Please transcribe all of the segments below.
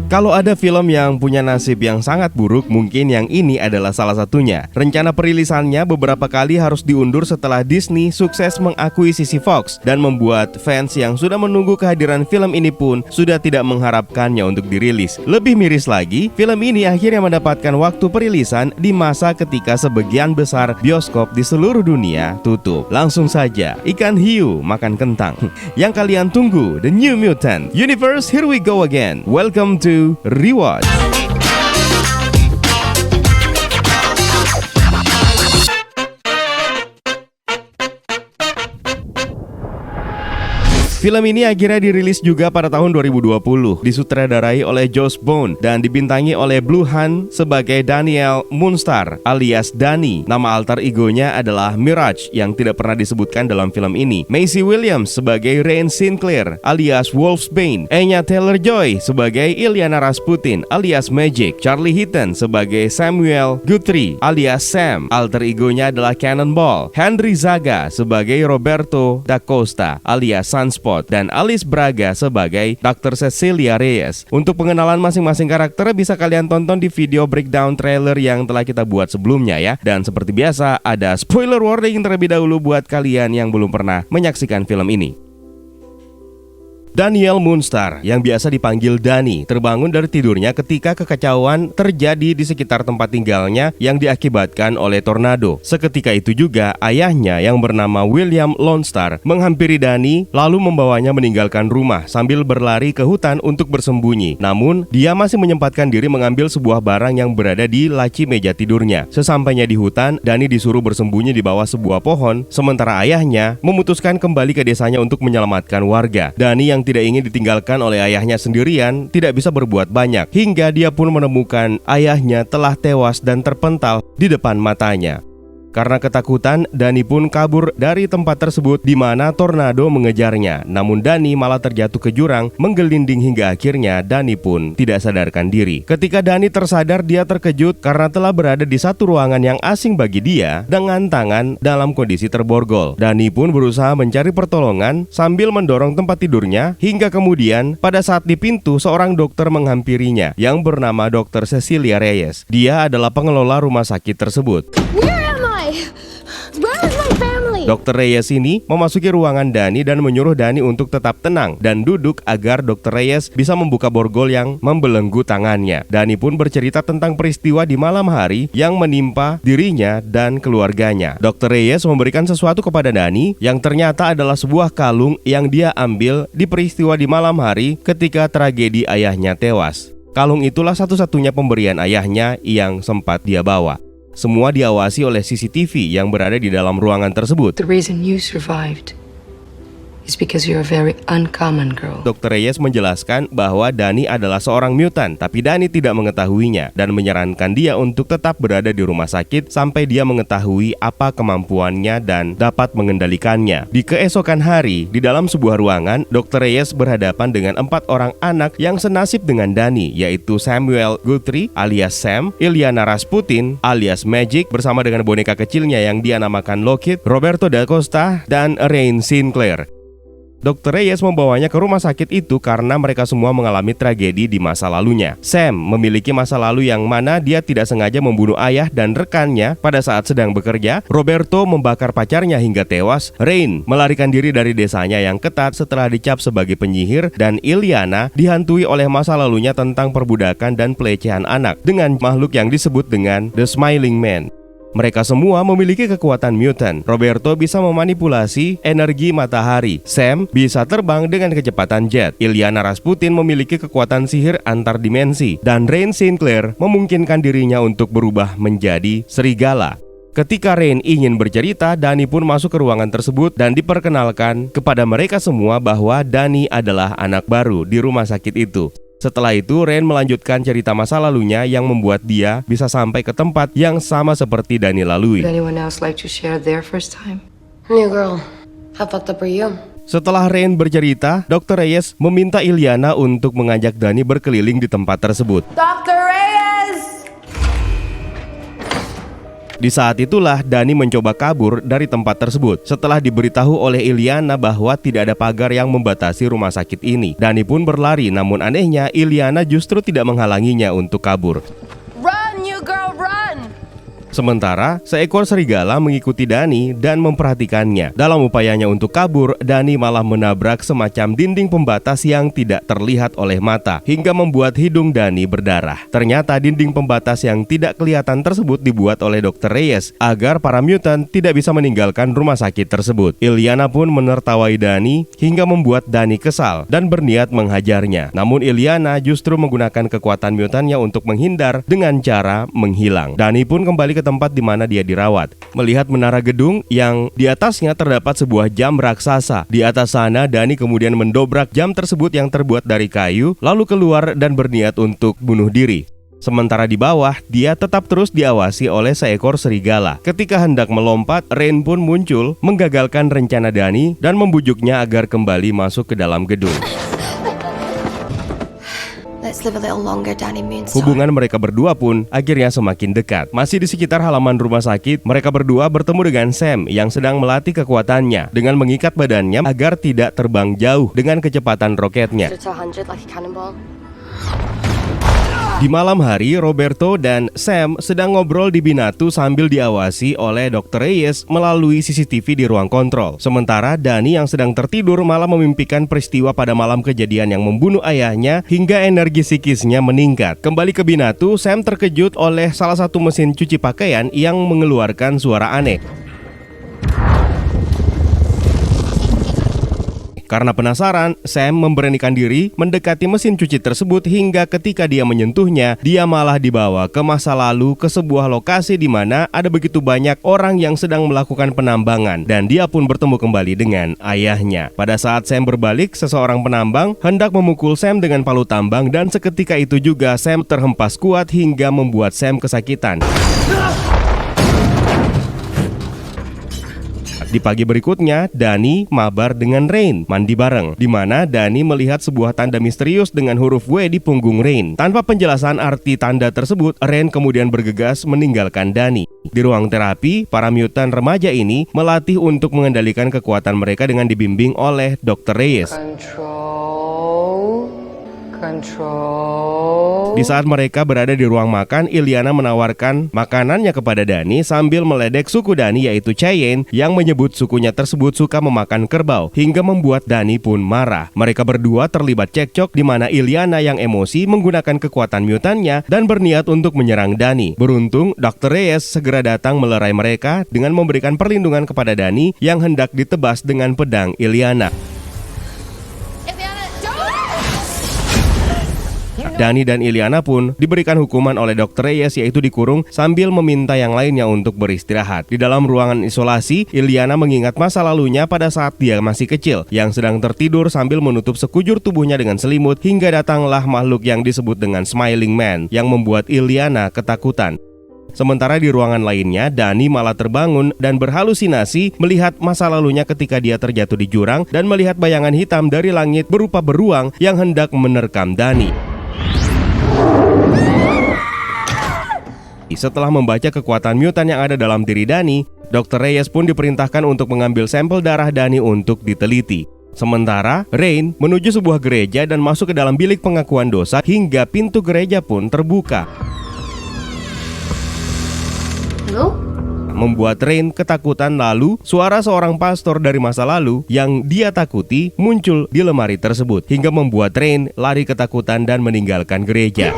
Kalau ada film yang punya nasib yang sangat buruk, mungkin yang ini adalah salah satunya. Rencana perilisannya beberapa kali harus diundur setelah Disney sukses mengakuisisi Fox dan membuat fans yang sudah menunggu kehadiran film ini pun sudah tidak mengharapkannya untuk dirilis. Lebih miris lagi, film ini akhirnya mendapatkan waktu perilisan di masa ketika sebagian besar bioskop di seluruh dunia tutup. Langsung saja, ikan hiu makan kentang. Yang kalian tunggu, The New Mutant Universe, here we go again. Welcome to Rewatch. Film ini akhirnya dirilis juga pada tahun 2020, disutradarai oleh Joss Bone dan dibintangi oleh Blue Han sebagai Daniel Moonstar alias Dani. Nama alter egonya adalah Mirage yang tidak pernah disebutkan dalam film ini. Maisie Williams sebagai Rain Sinclair alias Wolfsbane. Anya Taylor-Joy sebagai Illyana Rasputin alias Magic. Charlie Heaton sebagai Samuel Guthrie alias Sam. Alter egonya adalah Cannonball. Henry Zaga sebagai Roberto da Costa alias Sunspot. Dan Alice Braga sebagai Dr. Cecilia Reyes. Untuk pengenalan masing-masing karakter bisa kalian tonton di video breakdown trailer yang telah kita buat sebelumnya ya. Dan seperti biasa ada spoiler warning terlebih dahulu buat kalian yang belum pernah menyaksikan film ini. Daniel Moonstar, yang biasa dipanggil Dani, terbangun dari tidurnya ketika kekacauan terjadi di sekitar tempat tinggalnya yang diakibatkan oleh tornado. Seketika itu juga ayahnya yang bernama William Lonestar menghampiri Dani lalu membawanya meninggalkan rumah sambil berlari ke hutan untuk bersembunyi. Namun, dia masih menyempatkan diri mengambil sebuah barang yang berada di laci meja tidurnya. Sesampainya di hutan, Dani disuruh bersembunyi di bawah sebuah pohon, sementara ayahnya memutuskan kembali ke desanya untuk menyelamatkan warga. Dani yang tidak ingin ditinggalkan oleh ayahnya sendirian tidak bisa berbuat banyak hingga dia pun menemukan ayahnya telah tewas dan terpental di depan matanya. Karena ketakutan, Dani pun kabur dari tempat tersebut di mana tornado mengejarnya. Namun Dani malah terjatuh ke jurang, menggelinding hingga akhirnya Dani pun tidak sadarkan diri. Ketika Dani tersadar, dia terkejut karena telah berada di satu ruangan yang asing bagi dia dengan tangan dalam kondisi terborgol. Dani pun berusaha mencari pertolongan sambil mendorong tempat tidurnya hingga kemudian pada saat di pintu seorang dokter menghampirinya yang bernama Dr. Cecilia Reyes. Dia adalah pengelola rumah sakit tersebut. Where is my family? Dr. Reyes ini memasuki ruangan Dani dan menyuruh Dani untuk tetap tenang dan duduk agar Dr. Reyes bisa membuka borgol yang membelenggu tangannya. Dani pun bercerita tentang peristiwa di malam hari yang menimpa dirinya dan keluarganya. Dr. Reyes memberikan sesuatu kepada Dani yang ternyata adalah sebuah kalung yang dia ambil di peristiwa di malam hari ketika tragedi ayahnya tewas. Kalung itulah satu-satunya pemberian ayahnya yang sempat dia bawa. Semua diawasi oleh CCTV yang berada di dalam ruangan tersebut. The reason you survived is because you're a very uncommon girl. Dr. Reyes menjelaskan bahwa Dani adalah seorang mutan, tapi Dani tidak mengetahuinya dan menyarankan dia untuk tetap berada di rumah sakit sampai dia mengetahui apa kemampuannya dan dapat mengendalikannya. Di keesokan hari, di dalam sebuah ruangan, Dr. Reyes berhadapan dengan 4 orang anak yang senasib dengan Dani, yaitu Samuel Guthrie alias Sam, Illyana Rasputin alias Magic bersama dengan boneka kecilnya yang dia namakan Lockheed, Roberto da Costa, dan Rain Sinclair. Dr. Reyes membawanya ke rumah sakit itu karena mereka semua mengalami tragedi di masa lalunya. Sam memiliki masa lalu yang mana dia tidak sengaja membunuh ayah dan rekannya pada saat sedang bekerja. Roberto membakar pacarnya hingga tewas. Rain melarikan diri dari desanya yang ketat setelah dicap sebagai penyihir. Dan Illyana dihantui oleh masa lalunya tentang perbudakan dan pelecehan anak dengan makhluk yang disebut dengan The Smiling Man. Mereka semua memiliki kekuatan mutant. Roberto bisa memanipulasi energi matahari. Sam bisa terbang dengan kecepatan jet. Illyana Rasputin memiliki kekuatan sihir antar dimensi. Dan Rain Sinclair memungkinkan dirinya untuk berubah menjadi serigala. Ketika Rain ingin bercerita, Dani pun masuk ke ruangan tersebut dan diperkenalkan kepada mereka semua bahwa Dani adalah anak baru di rumah sakit itu. Setelah itu, Rain melanjutkan cerita masa lalunya yang membuat dia bisa sampai ke tempat yang sama seperti Dani lalui. Would anyone else like to share their first time? New girl. How fucked up are you? Setelah Rain bercerita, Dr. Reyes meminta Illyana untuk mengajak Dani berkeliling di tempat tersebut. Dr. Reyes! Di saat itulah Dani mencoba kabur dari tempat tersebut setelah diberitahu oleh Iliana bahwa tidak ada pagar yang membatasi rumah sakit ini. Dani pun berlari, namun anehnya Iliana justru tidak menghalanginya untuk kabur. Run, you girl, run! Sementara, seekor serigala mengikuti Dani dan memperhatikannya. Dalam upayanya untuk kabur, Dani malah menabrak semacam dinding pembatas yang tidak terlihat oleh mata, hingga membuat hidung Dani berdarah. Ternyata dinding pembatas yang tidak kelihatan tersebut dibuat oleh Dr. Reyes agar para mutant tidak bisa meninggalkan rumah sakit tersebut. Iliana pun menertawai Dani hingga membuat Dani kesal dan berniat menghajarnya. Namun Iliana justru menggunakan kekuatan mutannya untuk menghindar dengan cara menghilang. Dani pun kembali ke tempat di mana dia dirawat. Melihat menara gedung yang di atasnya terdapat sebuah jam raksasa. Di atas sana Dani kemudian mendobrak jam tersebut yang terbuat dari kayu, lalu keluar dan berniat untuk bunuh diri. Sementara di bawah, dia tetap terus diawasi oleh seekor serigala. Ketika hendak melompat, Rain pun muncul, menggagalkan rencana Dani dan membujuknya agar kembali masuk ke dalam gedung. Let's live a little longer, Danny Moonstar. Hubungan mereka berdua pun akhirnya semakin dekat. Masih di sekitar halaman rumah sakit, mereka berdua bertemu dengan Sam yang sedang melatih kekuatannya dengan mengikat badannya agar tidak terbang jauh dengan kecepatan roketnya. To 100 like a cannonball. Di malam hari, Roberto dan Sam sedang ngobrol di Binatu sambil diawasi oleh Dr. Reyes melalui CCTV di ruang kontrol. Sementara Dani yang sedang tertidur malah memimpikan peristiwa pada malam kejadian yang membunuh ayahnya hingga energi psikisnya meningkat. Kembali ke Binatu, Sam terkejut oleh salah satu mesin cuci pakaian yang mengeluarkan suara aneh. Karena penasaran, Sam memberanikan diri mendekati mesin cuci tersebut hingga ketika dia menyentuhnya, dia malah dibawa ke masa lalu ke sebuah lokasi di mana ada begitu banyak orang yang sedang melakukan penambangan dan dia pun bertemu kembali dengan ayahnya. Pada saat Sam berbalik, seseorang penambang hendak memukul Sam dengan palu tambang dan seketika itu juga Sam terhempas kuat hingga membuat Sam kesakitan. Di pagi berikutnya, Dani mabar dengan Rain mandi bareng, di mana Dani melihat sebuah tanda misterius dengan huruf W di punggung Rain. Tanpa penjelasan arti tanda tersebut, Rain kemudian bergegas meninggalkan Dani. Di ruang terapi, para mutant remaja ini melatih untuk mengendalikan kekuatan mereka dengan dibimbing oleh Dr. Reyes. Control. Di saat mereka berada di ruang makan, Iliana menawarkan makanannya kepada Dani sambil meledek suku Dani yaitu Cheyenne yang menyebut sukunya tersebut suka memakan kerbau hingga membuat Dani pun marah. Mereka berdua terlibat cekcok di mana Iliana yang emosi menggunakan kekuatan mutannya dan berniat untuk menyerang Dani. Beruntung, Dr. Reyes segera datang melerai mereka dengan memberikan perlindungan kepada Dani yang hendak ditebas dengan pedang Iliana. Dani dan Iliana pun diberikan hukuman oleh Dr. Reyes yaitu dikurung sambil meminta yang lainnya untuk beristirahat. Di dalam ruangan isolasi, Iliana mengingat masa lalunya pada saat dia masih kecil yang sedang tertidur sambil menutup sekujur tubuhnya dengan selimut hingga datanglah makhluk yang disebut dengan Smiling Man yang membuat Iliana ketakutan. Sementara di ruangan lainnya, Dani malah terbangun dan berhalusinasi melihat masa lalunya ketika dia terjatuh di jurang dan melihat bayangan hitam dari langit berupa beruang yang hendak menerkam Dani. Setelah membaca kekuatan mutan yang ada dalam diri Dani, Dr. Reyes pun diperintahkan untuk mengambil sampel darah Dani untuk diteliti. Sementara, Rain menuju sebuah gereja dan masuk ke dalam bilik pengakuan dosa hingga pintu gereja pun terbuka. Hello? Membuat Rain ketakutan, lalu suara seorang pastor dari masa lalu yang dia takuti muncul di lemari tersebut hingga membuat Rain lari ketakutan dan meninggalkan gereja.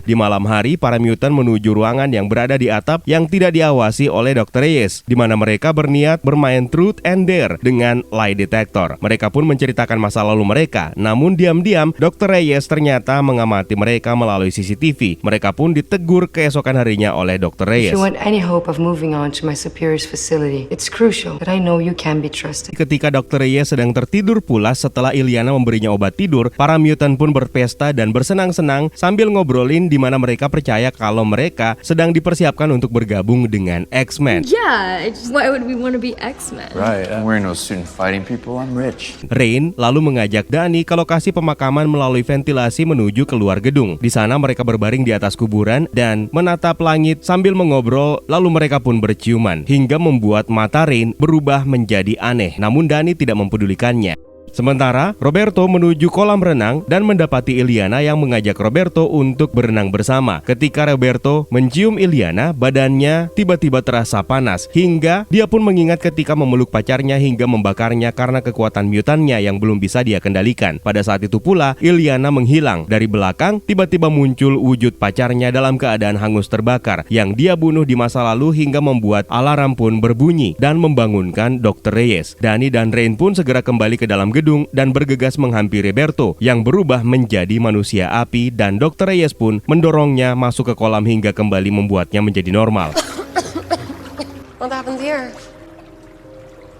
Di malam hari, para mutant menuju ruangan yang berada di atap yang tidak diawasi oleh Dr. Reyes, di mana mereka berniat bermain truth and dare dengan lie detector. Mereka pun menceritakan masa lalu mereka, namun diam-diam Dr. Reyes ternyata mengamati mereka melalui CCTV. Mereka pun ditegur keesokan harinya oleh Dr. Reyes. If you want any hope of moving on to my superior's facility, it's crucial that I know you can be trusted. Ketika Dr. Reyes sedang tertidur pulas setelah Iliana memberinya obat tidur, para mutant pun berpesta dan bersenang-senang sambil ngobrolin di di mana mereka percaya kalau mereka sedang dipersiapkan untuk bergabung dengan X-Men. Yeah, why would we want to be X-Men? Right, we're no student fighting people, I'm rich. Rain lalu mengajak Dani ke lokasi pemakaman melalui ventilasi menuju keluar gedung. Di sana mereka berbaring di atas kuburan dan menatap langit sambil mengobrol, lalu mereka pun berciuman hingga membuat mata Rain berubah menjadi aneh. Namun Dani tidak mempedulikannya. Sementara Roberto menuju kolam renang dan mendapati Iliana yang mengajak Roberto untuk berenang bersama. Ketika Roberto mencium Iliana, badannya tiba-tiba terasa panas hingga dia pun mengingat ketika memeluk pacarnya hingga membakarnya karena kekuatan mutannya yang belum bisa dia kendalikan. Pada saat itu pula Iliana menghilang. Dari belakang tiba-tiba muncul wujud pacarnya dalam keadaan hangus terbakar yang dia bunuh di masa lalu hingga membuat alarm pun berbunyi dan membangunkan Dr. Reyes. Dani dan Rain pun segera kembali ke dalam gedung dan bergegas menghampiri Roberto yang berubah menjadi manusia api, dan Dr. Reyes pun mendorongnya masuk ke kolam hingga kembali membuatnya menjadi normal. What happened here?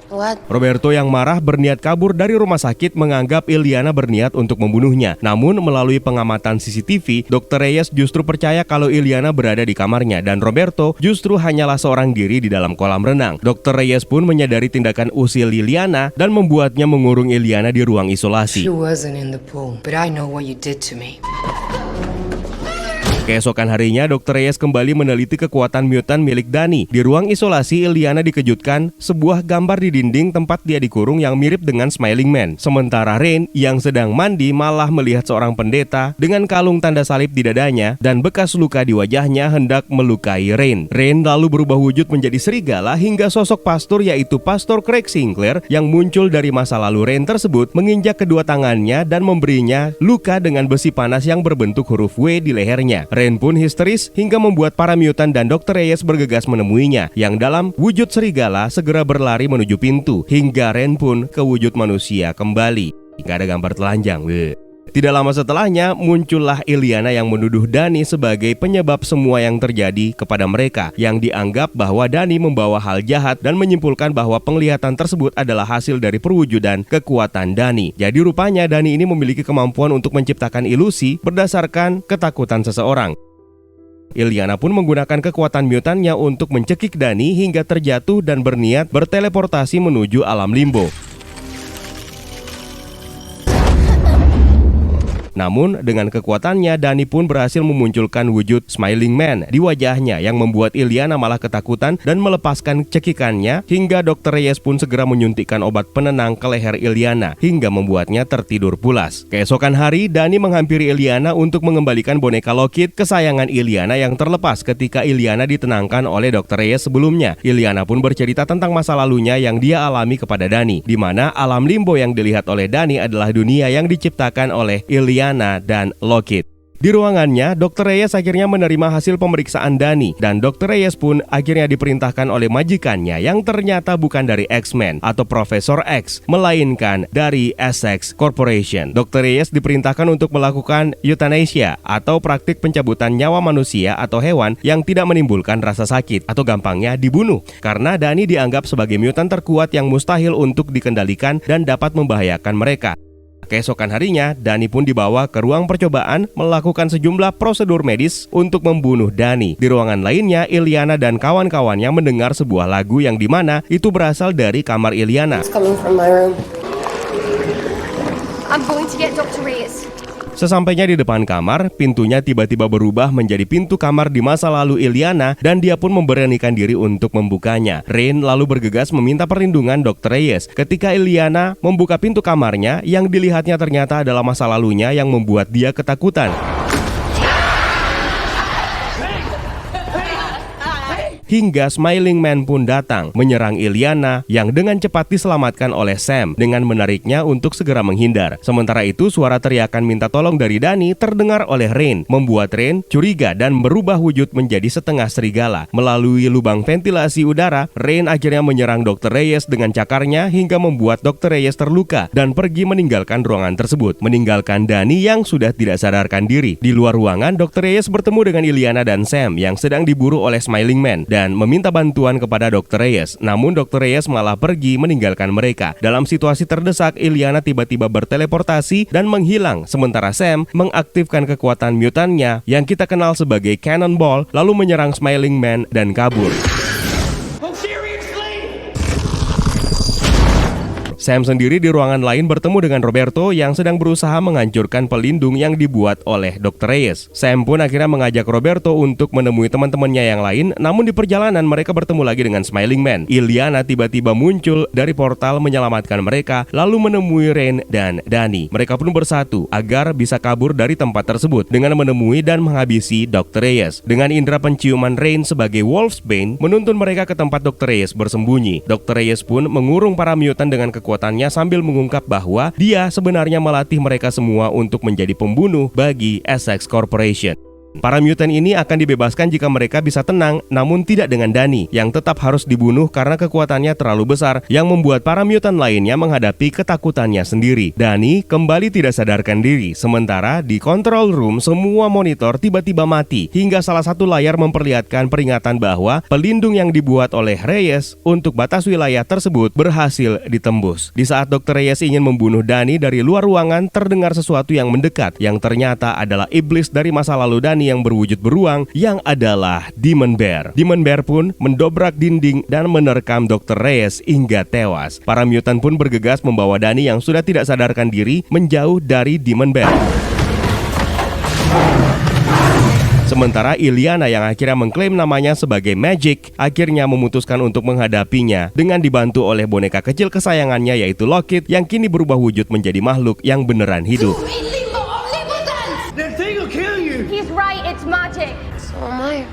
What? Roberto yang marah berniat kabur dari rumah sakit menganggap Iliana berniat untuk membunuhnya. Namun melalui pengamatan CCTV, Dr. Reyes justru percaya kalau Iliana berada di kamarnya dan Roberto justru hanyalah seorang diri di dalam kolam renang. Dr. Reyes pun menyadari tindakan usil Iliana dan membuatnya mengurung Iliana di ruang isolasi. She wasn't in the pool, but I know what you did to me. Keesokan harinya, Dr. Reyes kembali meneliti kekuatan mutan milik Dani. Di ruang isolasi, Iliana dikejutkan sebuah gambar di dinding tempat dia dikurung yang mirip dengan Smiling Man. Sementara Rain yang sedang mandi malah melihat seorang pendeta dengan kalung tanda salib di dadanya dan bekas luka di wajahnya hendak melukai Rain. Rain lalu berubah wujud menjadi serigala hingga sosok pastor, yaitu Pastor Craig Sinclair yang muncul dari masa lalu Rain tersebut menginjak kedua tangannya dan memberinya luka dengan besi panas yang berbentuk huruf W di lehernya. Rain pun histeris hingga membuat para mutan dan Dr. Reyes bergegas menemuinya yang dalam wujud serigala segera berlari menuju pintu hingga Rain pun ke wujud manusia kembali. Gak ada gambar telanjang. Tidak lama setelahnya muncullah Iliana yang menuduh Dani sebagai penyebab semua yang terjadi kepada mereka, yang dianggap bahwa Dani membawa hal jahat dan menyimpulkan bahwa penglihatan tersebut adalah hasil dari perwujudan kekuatan Dani. Jadi rupanya Dani ini memiliki kemampuan untuk menciptakan ilusi berdasarkan ketakutan seseorang. Iliana pun menggunakan kekuatan mutannya untuk mencekik Dani hingga terjatuh dan berniat berteleportasi menuju alam limbo. Namun dengan kekuatannya, Dani pun berhasil memunculkan wujud Smiling Man di wajahnya yang membuat Iliana malah ketakutan dan melepaskan cekikannya hingga Dr. Reyes pun segera menyuntikkan obat penenang ke leher Iliana hingga membuatnya tertidur pulas. Keesokan hari, Dani menghampiri Iliana untuk mengembalikan boneka Lockheed kesayangan Iliana yang terlepas ketika Iliana ditenangkan oleh Dr. Reyes sebelumnya. Iliana pun bercerita tentang masa lalunya yang dia alami kepada Dani, di mana alam limbo yang dilihat oleh Dani adalah dunia yang diciptakan oleh Iliana dan Lockheed. Di ruangannya, Dr. Reyes akhirnya menerima hasil pemeriksaan Dani dan Dr. Reyes pun akhirnya diperintahkan oleh majikannya yang ternyata bukan dari X-Men atau Profesor X, melainkan dari Essex Corporation. Dr. Reyes diperintahkan untuk melakukan euthanasia atau praktik pencabutan nyawa manusia atau hewan yang tidak menimbulkan rasa sakit atau gampangnya dibunuh, karena Dani dianggap sebagai mutan terkuat yang mustahil untuk dikendalikan dan dapat membahayakan mereka. Keesokan harinya, Dani pun dibawa ke ruang percobaan melakukan sejumlah prosedur medis untuk membunuh Dani. Di ruangan lainnya, Iliana dan kawan-kawannya mendengar sebuah lagu yang dimana itu berasal dari kamar Iliana. It's coming from my room. I'm going to get Dr. Reyes. Sesampainya di depan kamar, pintunya tiba-tiba berubah menjadi pintu kamar di masa lalu Iliana dan dia pun memberanikan diri untuk membukanya. Rain lalu bergegas meminta perlindungan Dr. Reyes. Ketika Iliana membuka pintu kamarnya, yang dilihatnya ternyata adalah masa lalunya yang membuat dia ketakutan. Hingga Smiling Man pun datang menyerang Iliana yang dengan cepat diselamatkan oleh Sam dengan menariknya untuk segera menghindar. Sementara itu suara teriakan minta tolong dari Dani terdengar oleh Rain, membuat Rain curiga dan berubah wujud menjadi setengah serigala. Melalui lubang ventilasi udara, Rain akhirnya menyerang Dr. Reyes dengan cakarnya hingga membuat Dr. Reyes terluka dan pergi meninggalkan ruangan tersebut, meninggalkan Dani yang sudah tidak sadarkan diri. Di luar ruangan, Dr. Reyes bertemu dengan Iliana dan Sam yang sedang diburu oleh Smiling Man. dan meminta bantuan kepada Dr. Reyes. Namun Dr. Reyes malah pergi meninggalkan mereka. Dalam situasi terdesak, Illyana tiba-tiba berteleportasi dan menghilang, sementara Sam mengaktifkan kekuatan mutannya yang kita kenal sebagai Cannonball, lalu menyerang Smiling Man dan kabur. Sam sendiri di ruangan lain bertemu dengan Roberto yang sedang berusaha menghancurkan pelindung yang dibuat oleh Dr. Reyes. Sam pun akhirnya mengajak Roberto untuk menemui teman-temannya yang lain, namun di perjalanan mereka bertemu lagi dengan Smiling Man. Illyana tiba-tiba muncul dari portal menyelamatkan mereka, lalu menemui Rain dan Danny. Mereka pun bersatu agar bisa kabur dari tempat tersebut dengan menemui dan menghabisi Dr. Reyes. Dengan indera penciuman Rain sebagai Wolfsbane menuntun mereka ke tempat Dr. Reyes bersembunyi. Dr. Reyes pun mengurung para mutan dengan kekuatannya sambil mengungkap bahwa dia sebenarnya melatih mereka semua untuk menjadi pembunuh bagi Essex Corporation. Para mutant ini akan dibebaskan jika mereka bisa tenang, namun tidak dengan Danny yang tetap harus dibunuh karena kekuatannya terlalu besar yang membuat para mutant lainnya menghadapi ketakutannya sendiri. Danny kembali tidak sadarkan diri, sementara di control room semua monitor tiba-tiba mati hingga salah satu layar memperlihatkan peringatan bahwa pelindung yang dibuat oleh Reyes untuk batas wilayah tersebut berhasil ditembus. Di saat Dr. Reyes ingin membunuh Danny dari luar ruangan, terdengar sesuatu yang mendekat yang ternyata adalah iblis dari masa lalu Danny yang berwujud beruang yang adalah Demon Bear. Demon Bear pun mendobrak dinding dan menerkam Dr. Reyes hingga tewas. Para mutant pun bergegas membawa Danny yang sudah tidak sadarkan diri menjauh dari Demon Bear. Sementara Illyana yang akhirnya mengklaim namanya sebagai Magik akhirnya memutuskan untuk menghadapinya dengan dibantu oleh boneka kecil kesayangannya yaitu Lockit yang kini berubah wujud menjadi makhluk yang beneran hidup. He's right, it's magic. So am I.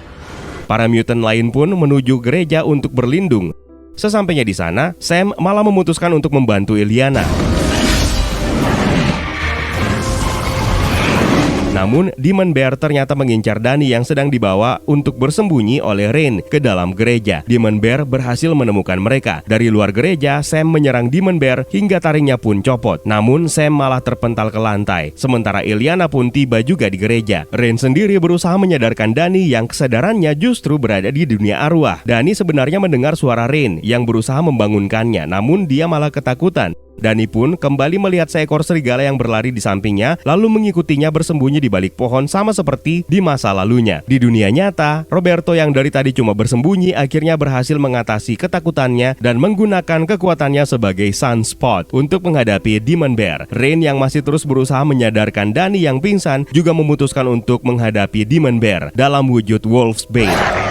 Para mutant lain pun menuju gereja untuk berlindung. Sesampainya di sana, Sam malah memutuskan untuk membantu Illyana. Namun, Demon Bear ternyata mengincar Danny yang sedang dibawa untuk bersembunyi oleh Rain ke dalam gereja. Demon Bear berhasil menemukan mereka. Dari luar gereja, Sam menyerang Demon Bear hingga taringnya pun copot. Namun, Sam malah terpental ke lantai. Sementara Illyana pun tiba juga di gereja. Rain sendiri berusaha menyadarkan Danny yang kesadarannya justru berada di dunia arwah. Danny sebenarnya mendengar suara Rain yang berusaha membangunkannya, namun dia malah ketakutan. Danny pun kembali melihat seekor serigala yang berlari di sampingnya, lalu mengikutinya bersembunyi di balik pohon sama seperti di masa lalunya. Di dunia nyata, Roberto yang dari tadi cuma bersembunyi akhirnya berhasil mengatasi ketakutannya dan menggunakan kekuatannya sebagai Sunspot untuk menghadapi Demon Bear. Rain yang masih terus berusaha menyadarkan Danny yang pingsan juga memutuskan untuk menghadapi Demon Bear dalam wujud Wolfsbane.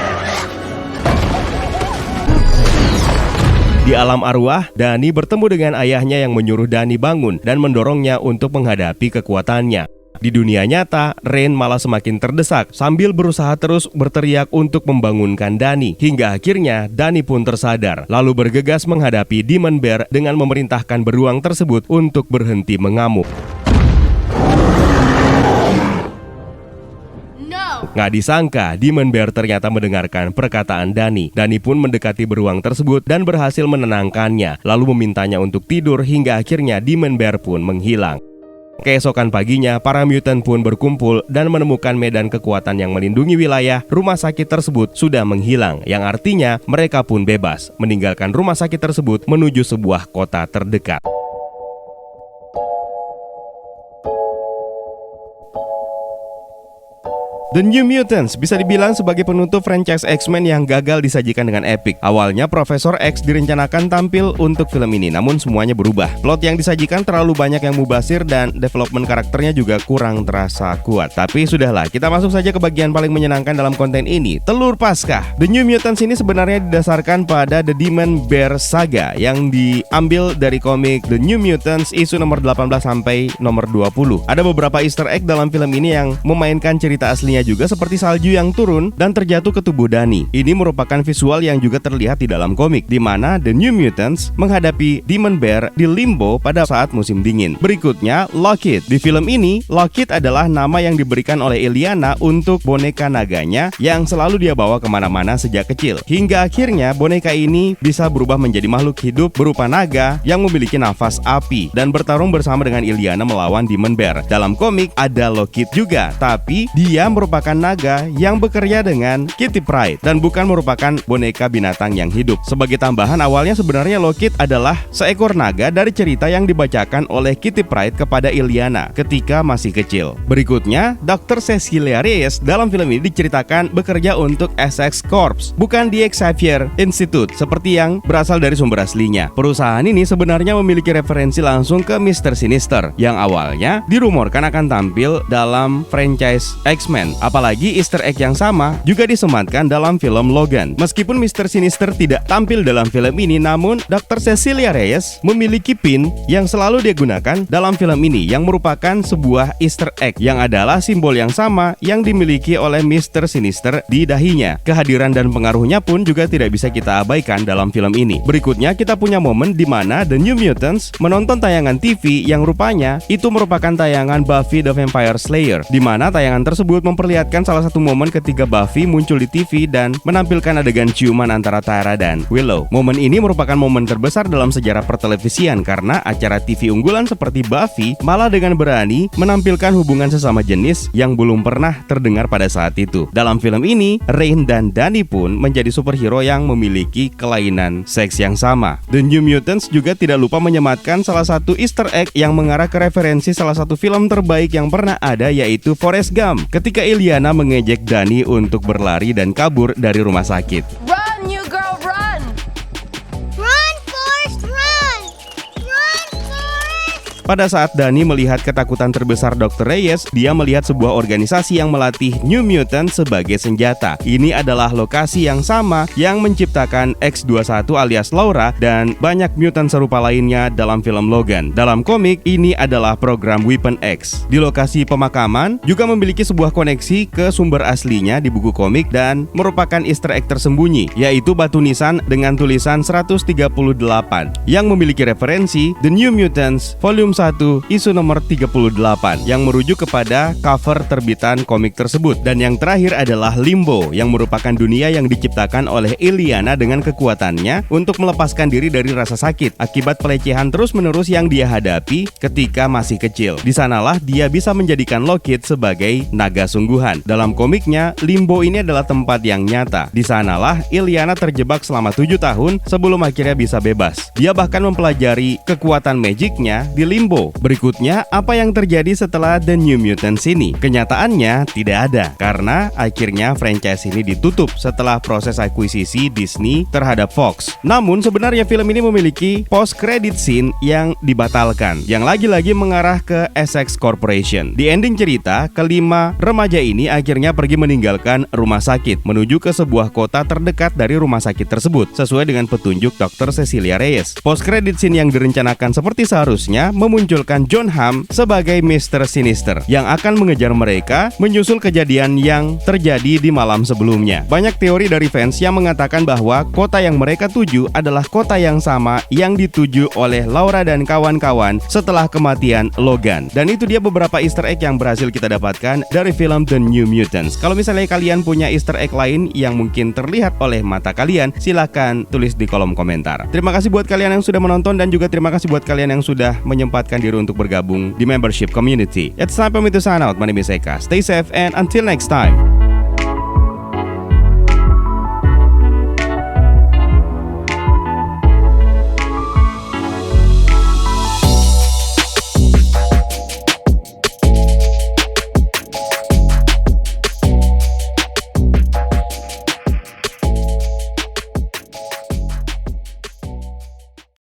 Di alam arwah, Danny bertemu dengan ayahnya yang menyuruh Danny bangun dan mendorongnya untuk menghadapi kekuatannya. Di dunia nyata, Rain malah semakin terdesak sambil berusaha terus berteriak untuk membangunkan Danny. Hingga akhirnya Danny pun tersadar, lalu bergegas menghadapi Demon Bear dengan memerintahkan beruang tersebut untuk berhenti mengamuk. Nggak disangka, Demon Bear ternyata mendengarkan perkataan Danny. Danny pun mendekati beruang tersebut dan berhasil menenangkannya, lalu memintanya untuk tidur hingga akhirnya Demon Bear pun menghilang. Keesokan paginya, para mutant pun berkumpul dan menemukan medan kekuatan yang melindungi wilayah rumah sakit tersebut sudah menghilang, yang artinya mereka pun bebas meninggalkan rumah sakit tersebut menuju sebuah kota terdekat. The New Mutants bisa dibilang sebagai penutup franchise X-Men yang gagal disajikan dengan epik. Awalnya Profesor X direncanakan tampil untuk film ini, namun semuanya berubah. Plot yang disajikan terlalu banyak yang mubazir dan development karakternya juga kurang terasa kuat. Tapi sudahlah, kita masuk saja ke bagian paling menyenangkan dalam konten ini, Telur Paskah. The New Mutants ini sebenarnya didasarkan pada The Demon Bear Saga yang diambil dari komik The New Mutants isu nomor 18 sampai nomor 20. Ada beberapa easter egg dalam film ini yang memainkan cerita aslinya juga, seperti salju yang turun dan terjatuh ke tubuh Danny. Ini merupakan visual yang juga terlihat di dalam komik, di mana The New Mutants menghadapi Demon Bear di Limbo pada saat musim dingin. Berikutnya, Lockit. Di film ini, Lockit adalah nama yang diberikan oleh Illyana untuk boneka naganya yang selalu dia bawa kemana-mana sejak kecil. Hingga akhirnya boneka ini bisa berubah menjadi makhluk hidup berupa naga yang memiliki nafas api dan bertarung bersama dengan Illyana melawan Demon Bear. Dalam komik ada Lockit juga, tapi dia merupakan merupakan naga yang bekerja dengan Kitty Pryde dan bukan merupakan boneka binatang yang hidup. Sebagai tambahan, awalnya sebenarnya Lockheed adalah seekor naga dari cerita yang dibacakan oleh Kitty Pryde kepada Illyana ketika masih kecil. Berikutnya, Dr. Cecilia Reyes dalam film ini diceritakan bekerja untuk Essex Corps, bukan di Xavier Institute seperti yang berasal dari sumber aslinya. Perusahaan ini sebenarnya memiliki referensi langsung ke Mr. Sinister yang awalnya dirumorkan akan tampil dalam franchise X-Men. Apalagi Easter egg yang sama juga disematkan dalam film Logan. Meskipun Mr. Sinister tidak tampil dalam film ini, namun Dr. Cecilia Reyes memiliki pin yang selalu dia gunakan dalam film ini yang merupakan sebuah Easter egg yang adalah simbol yang sama yang dimiliki oleh Mr. Sinister di dahinya. Kehadiran dan pengaruhnya pun juga tidak bisa kita abaikan dalam film ini. Berikutnya kita punya momen di mana The New Mutants menonton tayangan TV yang rupanya itu merupakan tayangan Buffy the Vampire Slayer, di mana tayangan tersebut memperlihatkan salah satu momen ketika Buffy muncul di TV dan menampilkan adegan ciuman antara Tara dan Willow. Momen ini merupakan momen terbesar dalam sejarah pertelevisian karena acara TV unggulan seperti Buffy malah dengan berani menampilkan hubungan sesama jenis yang belum pernah terdengar pada saat itu. Dalam film ini, Rain dan Danny pun menjadi superhero yang memiliki kelainan seks yang sama. The New Mutants juga tidak lupa menyematkan salah satu Easter egg yang mengarah ke referensi salah satu film terbaik yang pernah ada, yaitu Forrest Gump, ketika Illyana mengejek Danny untuk berlari dan kabur dari rumah sakit. Run, you girl, run! Run, Forrest, run! Run, Forrest! Pada saat Danny melihat ketakutan terbesar Dr. Reyes, dia melihat sebuah organisasi yang melatih New Mutant sebagai senjata. Ini adalah lokasi yang sama yang menciptakan X-21 alias Laura dan banyak mutant serupa lainnya dalam film Logan. Dalam komik, ini adalah program Weapon X. Di lokasi pemakaman juga memiliki sebuah koneksi ke sumber aslinya di buku komik dan merupakan Easter egg tersembunyi, yaitu batu nisan dengan tulisan 138 yang memiliki referensi The New Mutants Volume 1 isu nomor 38 yang merujuk kepada cover terbitan komik tersebut. Dan yang terakhir adalah Limbo yang merupakan dunia yang diciptakan oleh Illyana dengan kekuatannya untuk melepaskan diri dari rasa sakit akibat pelecehan terus-menerus yang dia hadapi ketika masih kecil. Di sanalah dia bisa menjadikan Lockheed sebagai naga sungguhan. Dalam komiknya, Limbo ini adalah tempat yang nyata. Di sanalah Illyana terjebak selama 7 tahun sebelum akhirnya bisa bebas. Dia bahkan mempelajari kekuatan magicnya di Limbo. Berikutnya, apa yang terjadi setelah The New Mutants ini? Kenyataannya tidak ada, karena akhirnya franchise ini ditutup setelah proses akuisisi Disney terhadap Fox. Namun sebenarnya film ini memiliki post-credit scene yang dibatalkan, yang lagi-lagi mengarah ke Essex Corporation. Di ending cerita, kelima remaja ini akhirnya pergi meninggalkan rumah sakit menuju ke sebuah kota terdekat dari rumah sakit tersebut, sesuai dengan petunjuk Dr. Cecilia Reyes. Post-credit scene yang direncanakan seperti seharusnya memunculkan John Hamm sebagai Mr. Sinister yang akan mengejar mereka menyusul kejadian yang terjadi di malam sebelumnya. Banyak teori dari fans yang mengatakan bahwa kota yang mereka tuju adalah kota yang sama yang dituju oleh Laura dan kawan-kawan setelah kematian Logan. Dan itu dia beberapa Easter egg yang berhasil kita dapatkan dari film The New Mutants. Kalau misalnya kalian punya Easter egg lain yang mungkin terlihat oleh mata kalian, silahkan tulis di kolom komentar. Terima kasih buat kalian yang sudah menonton dan juga terima kasih buat kalian yang sudah menyempatkan diri untuk bergabung di membership community. It's time for me to sign out. My name is Eka. Stay safe and until next time.